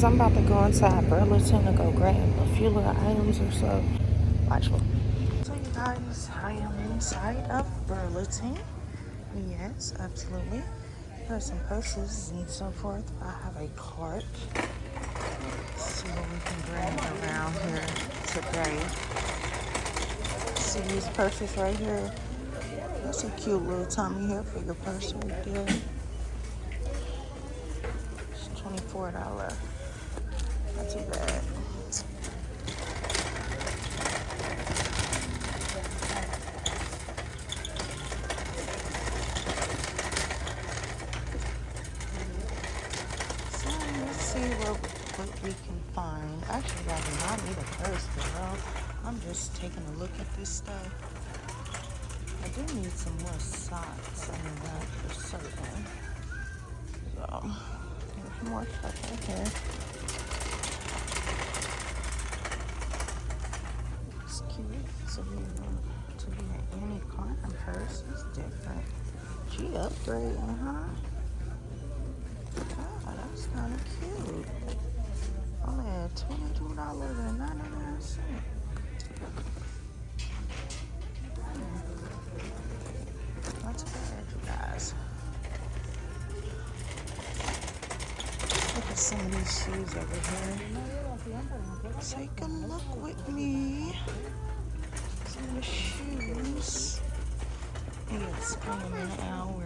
guys, I'm about to go inside Burlington to go grab a few little items or so. Watch me. So you guys, I am inside of Burlington. Yes, absolutely. There's some purses and so forth. I have a cart. Let's see what we can bring around here today. See these purses right here. That's a cute little Tommy Hilfiger purse right there. It's $24. Not too bad. So let's see what we can find. Actually, I do not need a purse, girl. I'm just taking a look at this stuff. I do need some more socks. I mean that for certain. So there's more stuff right here. It's cute to be an Annie Cotton purse. It's different. She upgrading, huh? Oh, that's kind of cute. Only at $22.99. Not too bad, you guys. Look at some of these shoes over here. Take a look with me. Some of the shoes. Yes, I'm in an hour.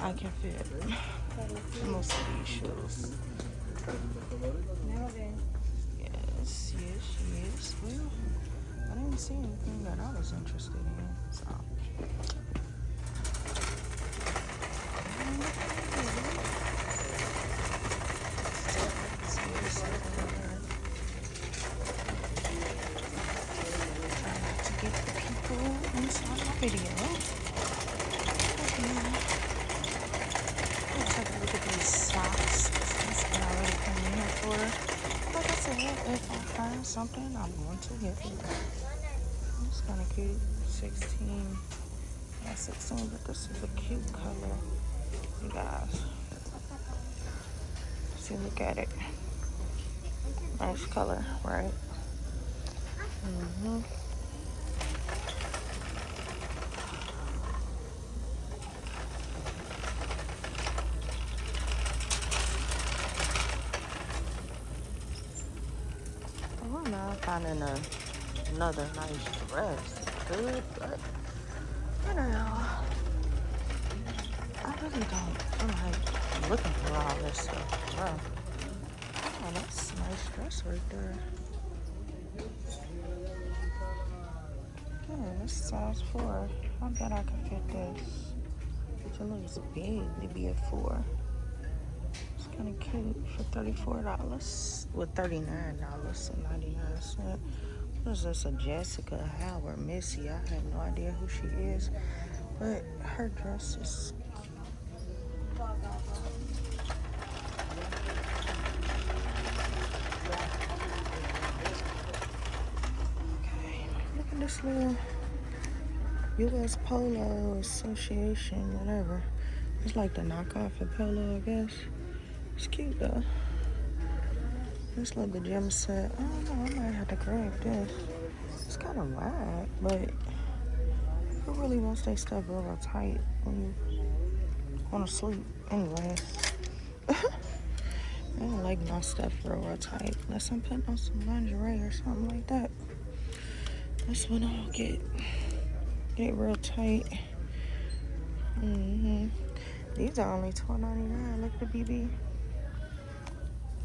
I can fit most of these shoes. Yes. Well, I didn't see anything that I was interested in, so. Try not to get the people inside the video. Take a look at these socks. That's what I already came in here for. Like I said, if I find something, I'm going to get it. It's kind of cute. 16. Not 16, but this is a cute color. You guys. See, look at it. Nice color, right? I'm not finding another nice dress. Good, but you know, I really don't feel like looking for all this stuff. Wow. Oh, that's a nice dress right there. Yeah, this is size 4. I bet I can fit this. It looks big to be a 4. It's kind of cute for $34 with $39.99. What is this? A Jessica Howard Missy? I have no idea who she is, but her dress is. Okay, look at this little U.S. Polo Association, whatever. It's like the knockoff of Polo, I guess. It's cute though. This little gym set. I don't know, I might have to grab this. It's kind of wide, but who really wants their stuff real tight when you want to sleep? Anyways. I don't like my stuff real tight. Unless I'm putting on some lingerie or something like that. That's when I'll get real tight. These are only $12.99. Look at the BB.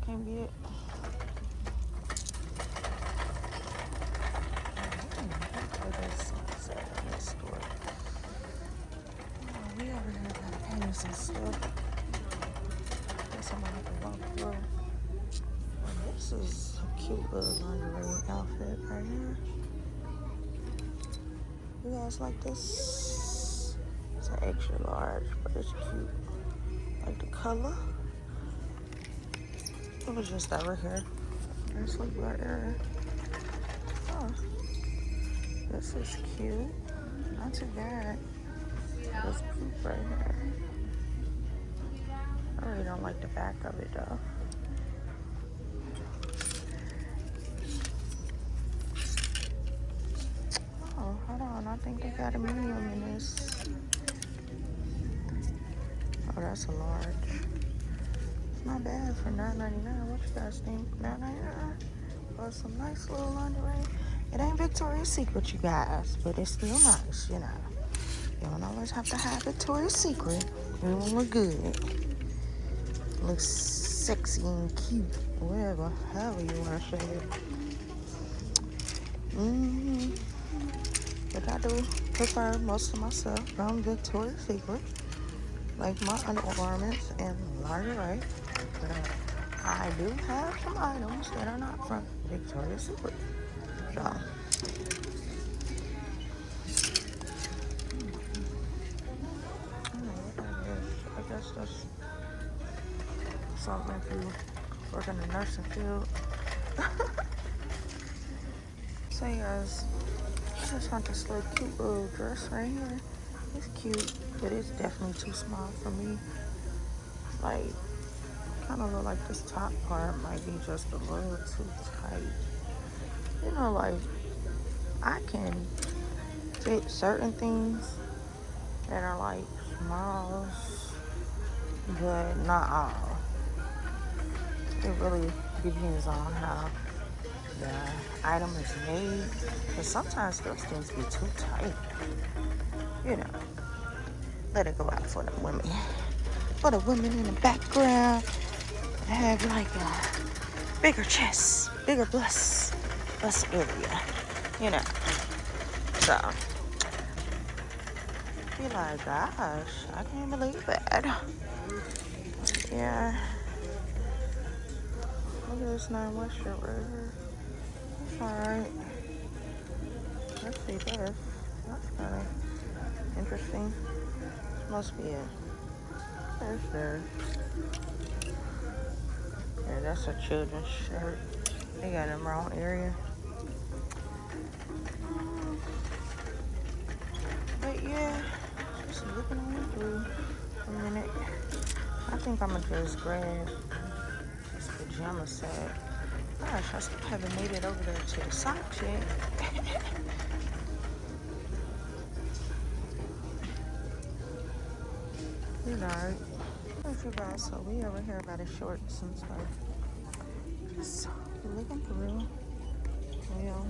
Can't beat it. We already have Haynes and stuff. Guess I'm gonna have to walk through. This is a cute little lingerie outfit right here. You guys like this? It's an extra large, but it's cute. Like the color. It was just over here. There's like right there. Oh, this is cute. Not too bad. This poop right here. I really don't like the back of it though. think they got a medium in this. Oh, that's a large. It's not bad for $9.99. What you guys think? $9.99? Or some nice little lingerie. It ain't Victoria's Secret, you guys, but it's still nice, you know. You don't always have to have Victoria's Secret. It will look good. Looks sexy and cute, whatever, however you want to say it. But I do prefer most of my stuff from Victoria's Secret, like my undergarments and lingerie. But I do have some items that are not from Victoria's Secret. So, I don't know what that is. I guess that's something if you work in the nursing field. So you guys, I just found this little cute little dress right here. It's cute, but it's definitely too small for me. Like, kind of look like this top part might be just a little too tight. You know, like, I can fit certain things that are like smalls, but not all. It really depends on how the item is made, because sometimes those things be too tight. You know, let it go out for the women. For the women in the background, have like a bigger chest, bigger bust area. You know, so be like, gosh, I can't believe that. Yeah. Look at this 9 West shirt right here. It's alright. Let's see this. That's kind of interesting. This must be it. There's there. Yeah, that's a children's shirt. They got it in the wrong area. But yeah, just looking on through for a minute. I think I'm gonna just grab this pajama set. Gosh, I still haven't made it over there to the socks yet. You know, what you guys, so we over here by the shorts and stuff. Just looking through. Yeah.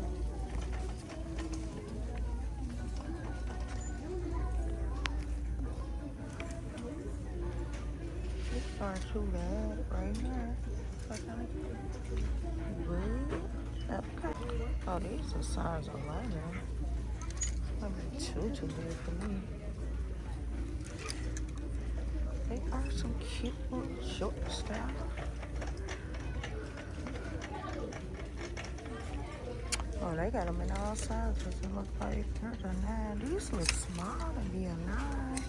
These aren't too bad right here. Okay. Oh, these are size 11. Might be too big for me. They are some cute little shorts now. Oh, they got them in all sizes. It looks like there's a 9. These look small to be a 9.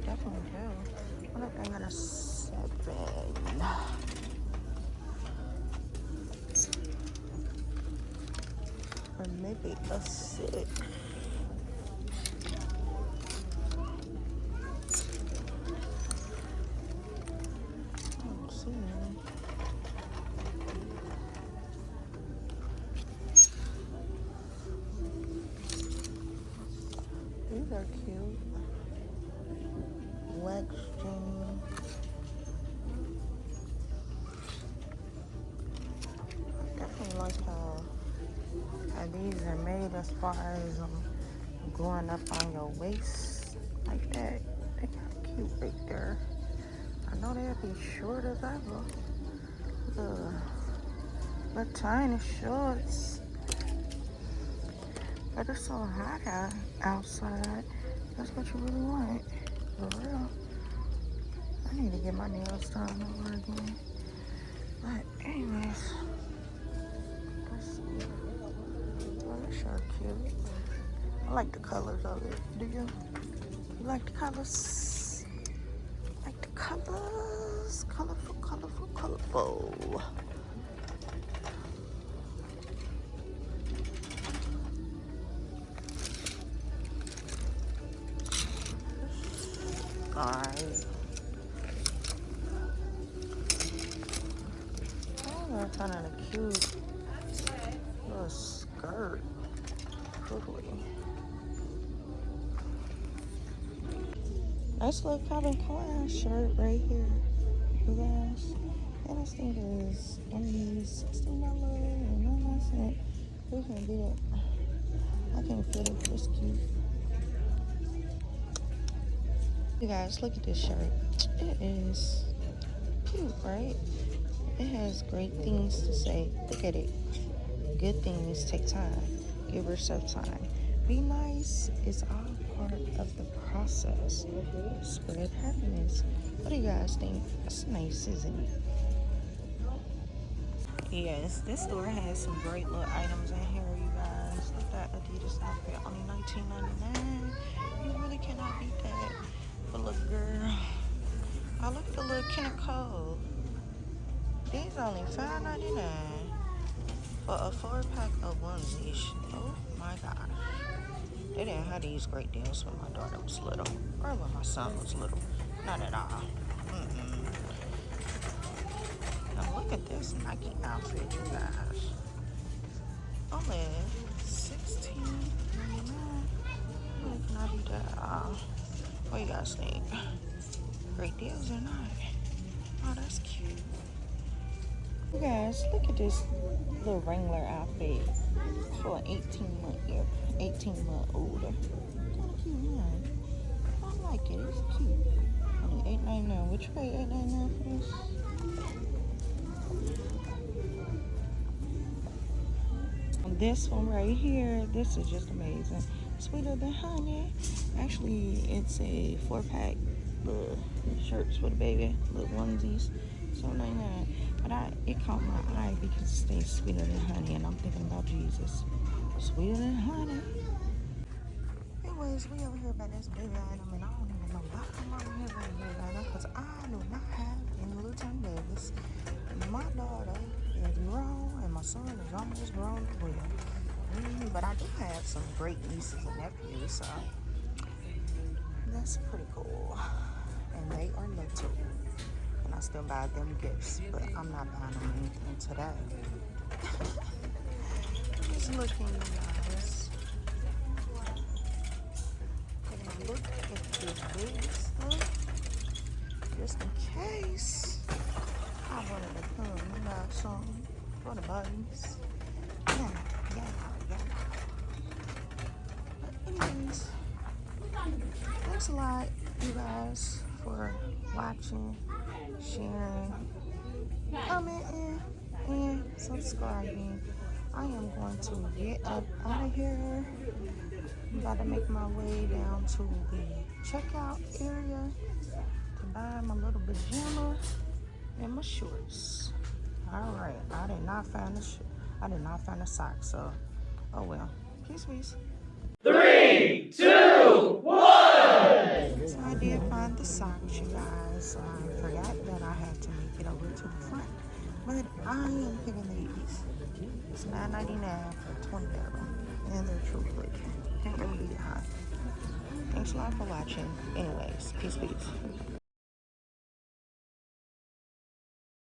They definitely do. What if they got a 7? Or maybe a 6. These are cute. Wax jeans. I definitely like how these are made as far as going up on your waist like that. They kind of cute right there. I know they'll be short as ever. The tiny shorts. But it's so hot outside. That's what you really want. For real. I need to get my nails done over again. But anyways. Let's see. Oh, this shirt cute. I like the colors of it. Do you? You like the colors? Like the colors? Colorful, colorful, colorful. Alright. Oh, that's kind of a cute little skirt. Pretty. Nice little Calvin Klein shirt right here, you guys. And this thing is only $16.99. We can get it. I can fit it. It's cute. You guys, look at this shirt. It is cute, right? It has great things to say. Look at it. Good things take time. Give yourself time. Be nice is all part of the process. Spread happiness. What do you guys think? That's nice, isn't it? Yes, this store has some great little items in here, you guys. Look at that Adidas outfit, only $19.99. You really cannot beat that. But look, girl. Oh, look at the little King&queenkarate. These are only $5.99 for a 4-pack of onesies. Oh my gosh. They didn't have these great deals when my daughter was little, or when my son was little. Not at all. Now look at this Nike outfit, you guys. Only $16.99. Really cannot do that at all. What do you guys think? Great deals or not? Oh, that's cute. You guys, look at this little Wrangler outfit for an 18-month-old. Kind of cute, man. I like it. It's cute. Only $8.99. Would you pay $8.99 for this? This one right here, this is just amazing. Sweeter than honey. Actually, it's a 4-pack shirts for the baby, little onesies. $7.99. But it caught my eye because it stays sweeter than honey, and I'm thinking about Jesus. Sweeter than honey. Anyways, we over here about this baby item, and I don't even know why I'm over here about baby item, because I do not have any little tiny babies. My daughter is grown, and my son is almost grown as well. But I do have some great nieces and nephews, so that's pretty cool. And they are little. And I still buy them gifts, but I'm not buying them anything today. Just looking, guys. Taking a look at this big stuff, just in case I wanted to come and buy some for the buttons. Yeah. But anyways, thanks a lot, you guys, for watching, sharing, commenting, and subscribing. I am going to get up out of here. I'm about to make my way down to the checkout area to buy my little pajama and my shorts. All right, I did not find the sock, so oh well. Peace. 3, 2, 1. So I did find the socks, you guys. I forgot that I had to make it over to the front, but I am picking these. It's $9.99 for 20 of them, and they're true great. Can't really beat it high. Thanks a lot for watching. Anyways, peace.